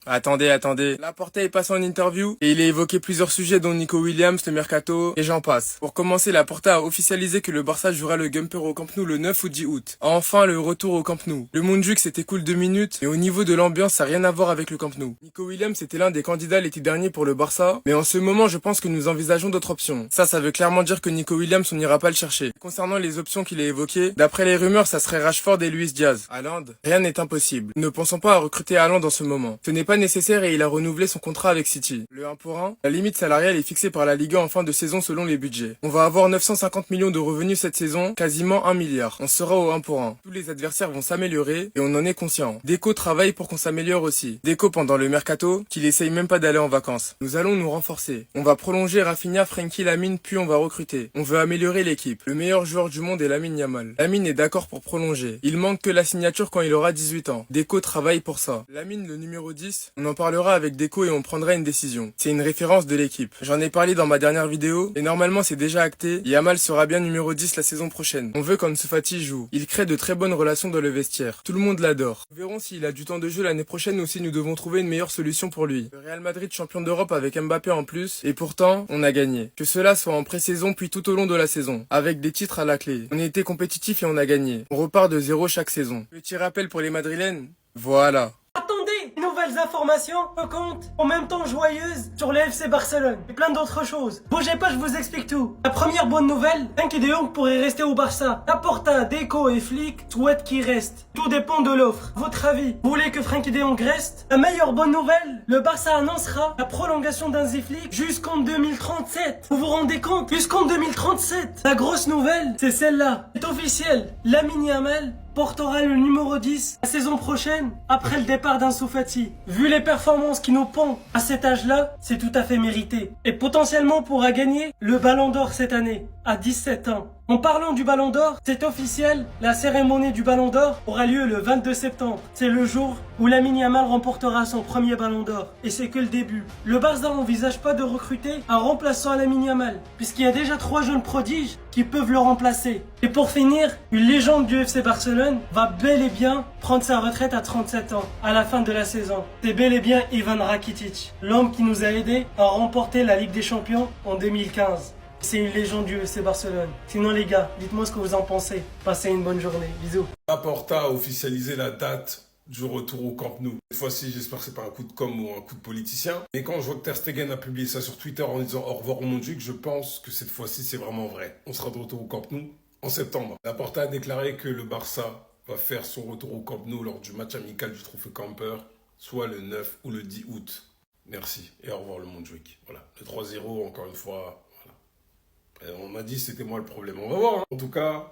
Attendez. Laporta est passé en interview et il a évoqué plusieurs sujets dont Nico Williams, le mercato et j'en passe. Pour commencer, Laporta a officialisé que le Barça jouera le Gumper au Camp Nou le 9 ou 10 août. Enfin, le retour au Camp Nou. Le Montjuic c'était cool 2 minutes, mais au niveau de l'ambiance, ça n'a rien à voir avec le Camp Nou. Nico Williams était l'un des candidats l'été dernier pour le Barça, mais en ce moment, je pense que nous envisageons d'autres options. Ça veut clairement dire que Nico Williams, on n'ira pas le chercher. Concernant les options qu'il a évoquées, d'après les rumeurs, ça serait Rashford et Luis Diaz. Haaland, rien n'est impossible. Ne pensons pas à recruter Haaland en ce moment. Ce n'est pas nécessaire et il a renouvelé son contrat avec City. Le 1 pour 1, la limite salariale est fixée par la Liga en fin de saison selon les budgets. On va avoir 950 millions de revenus cette saison, quasiment 1 milliard. On sera au 1 pour 1. Tous les adversaires vont s'améliorer et on en est conscient. Deco travaille pour qu'on s'améliore aussi. Deco pendant le mercato, qu'il essaye même pas d'aller en vacances. Nous allons nous renforcer. On va prolonger Rafinha, Frenkie, Lamine, puis on va recruter. On veut améliorer l'équipe. Le meilleur joueur du monde est Lamine Yamal. Lamine est d'accord pour prolonger. Il manque que la signature quand il aura 18 ans. Deco travaille pour ça. Lamine, le numéro 10, on en parlera avec Deco et on prendra une décision. C'est une référence de l'équipe. J'en ai parlé dans ma dernière vidéo et normalement c'est déjà acté. Yamal sera bien numéro 10 la saison prochaine. On veut qu'Ansu Fati joue. Il crée de très bonnes relations dans le vestiaire. Tout le monde l'adore. Nous verrons s'il a du temps de jeu l'année prochaine ou si nous devons trouver une meilleure solution pour lui. Le Real Madrid champion d'Europe avec Mbappé en plus et pourtant on a gagné. Que cela soit en pré-saison puis tout au long de la saison. Avec des titres à la clé. On a été compétitif et on a gagné. On repart de zéro chaque saison. Petit rappel pour les Madrilènes. Voilà. Attendez, nouvelles informations, compte, en même temps joyeuses, sur le FC Barcelone et plein d'autres choses. Bougez pas, je vous explique tout. La première bonne nouvelle, Frenkie de Jong pourrait rester au Barça. Laporta, Deco et Flick souhaitent qu'il reste. Tout dépend de l'offre. Votre avis, vous voulez que Frenkie de Jong reste? La meilleure bonne nouvelle, le Barça annoncera la prolongation d'Hansi Flick jusqu'en 2037. Vous vous rendez compte? Jusqu'en 2037. La grosse nouvelle, c'est celle-là. C'est officiel. Lamine Yamal portera le numéro 10 la saison prochaine après le départ d'Ansu Fati. Vu les performances qui nous pondent à cet âge-là, c'est tout à fait mérité. Et potentiellement pourra gagner le Ballon d'Or cette année, à 17 ans. En parlant du Ballon d'Or, c'est officiel, la cérémonie du Ballon d'Or aura lieu le 22 septembre. C'est le jour où Lamine Yamal remportera son premier Ballon d'Or. Et c'est que le début. Le Barça n'envisage pas de recruter un remplaçant à Lamine Yamal, puisqu'il y a déjà 3 jeunes prodiges qui peuvent le remplacer. Et pour finir, une légende du FC Barcelone va bel et bien prendre sa retraite à 37 ans, à la fin de la saison. C'est bel et bien Ivan Rakitic, l'homme qui nous a aidés à remporter la Ligue des Champions en 2015. C'est une légende du FC Barcelone. Sinon les gars, dites-moi ce que vous en pensez. Passez une bonne journée. Bisous. Laporta a officialisé la date du retour au Camp Nou. Cette fois-ci, j'espère que c'est pas un coup de com' ou un coup de politicien. Et quand je vois que Ter Stegen a publié ça sur Twitter en disant au revoir au Montjuic, je pense que cette fois-ci, c'est vraiment vrai. On sera de retour au Camp Nou en septembre. Laporta a déclaré que le Barça va faire son retour au Camp Nou lors du match amical du Trophée Camper, soit le 9 ou le 10 août. Merci et au revoir le Montjuic. Voilà, le 3-0, encore une fois, voilà. On m'a dit que c'était moi le problème. On va voir. Hein. En tout cas,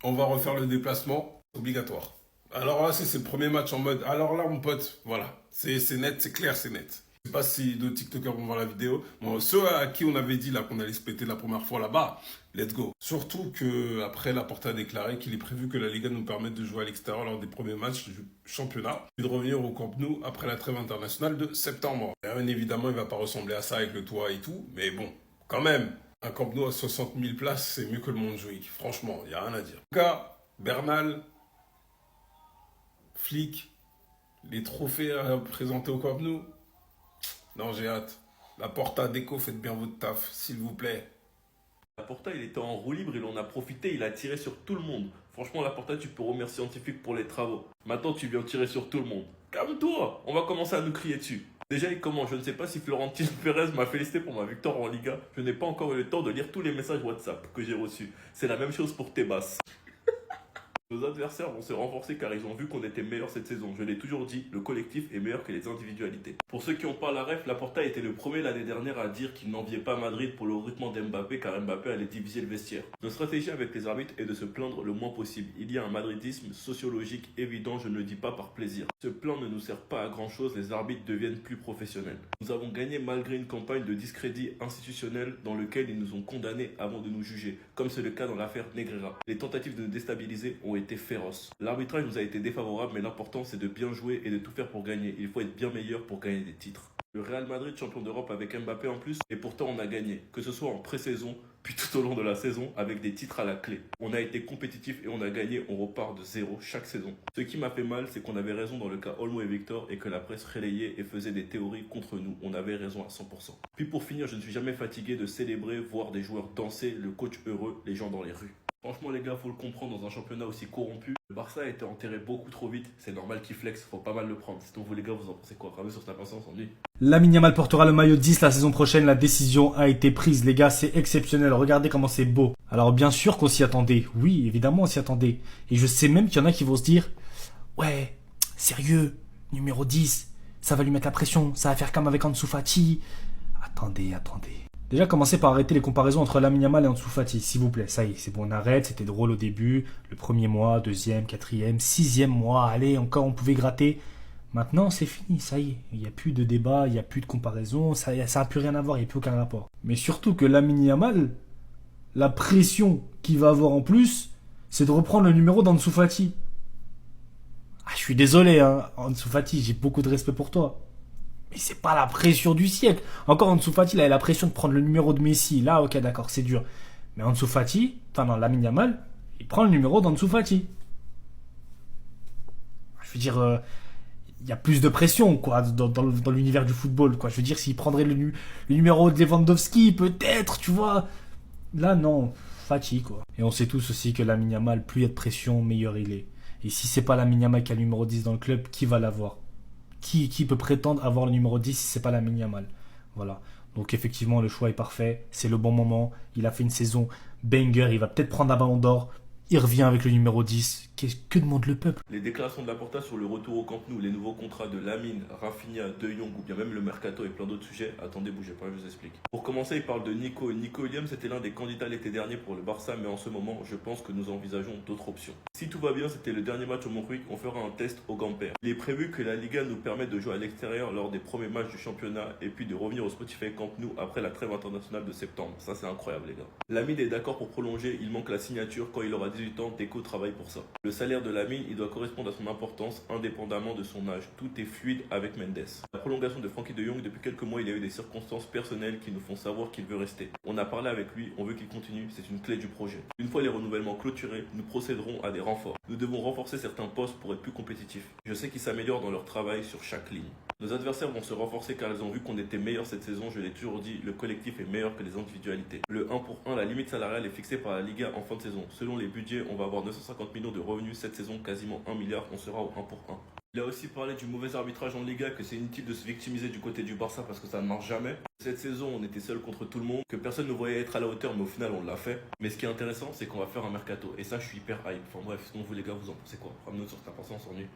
on va refaire le déplacement obligatoire. Alors là, c'est le premier match en mode. Alors là, mon pote, voilà. C'est net, c'est clair, c'est net. Je sais pas si d'autres TikTokers vont voir la vidéo. Bon, ceux à qui on avait dit là qu'on allait se péter la première fois là-bas, let's go. Surtout que après, Laporta a déclaré qu'il est prévu que la Liga nous permette de jouer à l'extérieur lors des premiers matchs du championnat et de revenir au Camp Nou après la trêve internationale de septembre. Et bien évidemment, il va pas ressembler à ça avec le toit et tout, mais bon, quand même. Un Camp Nou à 60 000 places, c'est mieux que le Montjuic. Franchement, il n'y a rien à dire. En tout cas, Bernal, Flick, les trophées à présenter au Camp Nou. Non, j'ai hâte. Laporta, Deco, faites bien votre taf, s'il vous plaît. Laporta, il était en roue libre, il en a profité, il a tiré sur tout le monde. Franchement, Laporta, tu peux remercier Scientifique pour les travaux. Maintenant, tu viens tirer sur tout le monde. Calme-toi, on va commencer à nous crier dessus. Déjà, il commence. Je ne sais pas si Florentine Pérez m'a félicité pour ma victoire en Liga. Je n'ai pas encore eu le temps de lire tous les messages WhatsApp que j'ai reçus. C'est la même chose pour Tebas. Nos adversaires vont se renforcer car ils ont vu qu'on était meilleur cette saison. Je l'ai toujours dit, le collectif est meilleur que les individualités. Pour ceux qui n'ont pas la ref, Laporta était le premier l'année dernière à dire qu'il n'enviait pas Madrid pour le recrutement d'Mbappé car Mbappé allait diviser le vestiaire. Notre stratégie avec les arbitres est de se plaindre le moins possible. Il y a un madridisme sociologique évident, je ne le dis pas par plaisir. Ce plan ne nous sert pas à grand chose, les arbitres deviennent plus professionnels. Nous avons gagné malgré une campagne de discrédit institutionnel dans lequel ils nous ont condamnés avant de nous juger, comme c'est le cas dans l'affaire Negreira. Les tentatives de nous déstabiliser ont été féroces. L'arbitrage nous a été défavorable, mais l'important c'est de bien jouer et de tout faire pour gagner. Il faut être bien meilleur pour gagner des titres. Le Real Madrid champion d'Europe avec Mbappé en plus, et pourtant on a gagné, que ce soit en pré-saison, puis tout au long de la saison, avec des titres à la clé. On a été compétitif et on a gagné, on repart de zéro chaque saison. Ce qui m'a fait mal, c'est qu'on avait raison dans le cas Olmo et Victor et que la presse relayait et faisait des théories contre nous. On avait raison à 100%. Puis pour finir, je ne suis jamais fatigué de célébrer, voir des joueurs danser, le coach heureux, les gens dans les rues. Franchement les gars, faut le comprendre, dans un championnat aussi corrompu, le Barça a été enterré beaucoup trop vite, c'est normal qu'il flex, faut pas mal le prendre. Sinon vous les gars, vous en pensez quoi? Ramez sur cette patience, on dit. Lamine Yamal portera le maillot 10 la saison prochaine, la décision a été prise. Les gars, c'est exceptionnel, regardez comment c'est beau. Alors bien sûr qu'on s'y attendait, oui, évidemment on s'y attendait. Et je sais même qu'il y en a qui vont se dire, ouais, sérieux, numéro 10, ça va lui mettre la pression, ça va faire comme avec Ansu Fati. Attendez. Déjà, commencez par arrêter les comparaisons entre Lamine Yamal et Ansu Fati, s'il vous plaît. Ça y est, c'est bon, on arrête, c'était drôle au début. Le premier mois, deuxième, quatrième, sixième mois, allez, encore on pouvait gratter. Maintenant, c'est fini, ça y est. Il n'y a plus de débat, il n'y a plus de comparaison, ça n'a plus rien à voir, il n'y a plus aucun rapport. Mais surtout que Lamine Yamal, la pression qu'il va avoir en plus, c'est de reprendre le numéro d'Ansu Fati. Ah, je suis désolé, hein, Ansu Fati, j'ai beaucoup de respect pour toi. Mais c'est pas la pression du siècle. Encore Ansu Fati, il a la pression de prendre le numéro de Messi. Là, ok, d'accord, c'est dur. Mais Ansu Fati, Lamine Yamal, il prend le numéro d'Ansu Fati. Je veux dire, il y a plus de pression, quoi, dans l'univers du football, quoi. Je veux dire, s'il prendrait le numéro de Lewandowski, peut-être, tu vois. Là, non, Fati, quoi. Et on sait tous aussi que Lamine Yamal, plus il y a de pression, meilleur il est. Et si c'est pas Lamine Yamal qui a le numéro 10 dans le club, qui va l'avoir? Qui peut prétendre avoir le numéro 10 si c'est pas Lamine Yamal? Voilà. Donc effectivement, le choix est parfait. C'est le bon moment. Il a fait une saison banger. Il va peut-être prendre un ballon d'or. Il revient avec le numéro 10. Que demande le peuple? Les déclarations de Laporta sur le retour au Camp Nou, les nouveaux contrats de Lamine, Rafinha, De Jong ou bien même le Mercato et plein d'autres sujets. Attendez, bougez pas, je vous explique. Pour commencer, il parle de Nico. Nico Williams était l'un des candidats l'été dernier pour le Barça, mais en ce moment, je pense que nous envisageons d'autres options. Si tout va bien, c'était le dernier match au Montjuic, on fera un test au Gamper. Il est prévu que la Liga nous permette de jouer à l'extérieur lors des premiers matchs du championnat et puis de revenir au Spotify Camp Nou après la trêve internationale de septembre. Ça, c'est incroyable, les gars. Lamine est d'accord pour prolonger, il manque la signature. Quand il aura 18 ans, Deco travaille pour ça. Le salaire de Lamine, il doit correspondre à son importance indépendamment de son âge. Tout est fluide avec Mendes. La prolongation de Frankie de Jong, depuis quelques mois, il y a eu des circonstances personnelles qui nous font savoir qu'il veut rester. On a parlé avec lui, on veut qu'il continue, c'est une clé du projet. Une fois les renouvellements clôturés, nous procéderons à des renforts. Nous devons renforcer certains postes pour être plus compétitifs. Je sais qu'ils s'améliorent dans leur travail sur chaque ligne. Nos adversaires vont se renforcer car ils ont vu qu'on était meilleur cette saison, je l'ai toujours dit, le collectif est meilleur que les individualités. Le 1 pour 1, la limite salariale est fixée par la Liga en fin de saison. Selon les budgets, on va avoir 950 millions de revenus cette saison, quasiment 1 milliard, on sera au 1 pour 1. Il a aussi parlé du mauvais arbitrage en Liga, que c'est inutile de se victimiser du côté du Barça parce que ça ne marche jamais. Cette saison, on était seul contre tout le monde, que personne ne voyait être à la hauteur, mais au final, on l'a fait. Mais ce qui est intéressant, c'est qu'on va faire un mercato. Et ça, je suis hyper hype. Enfin bref, sinon vous les gars, vous en pensez quoi? Ramenez-nous sur cette importance en nu.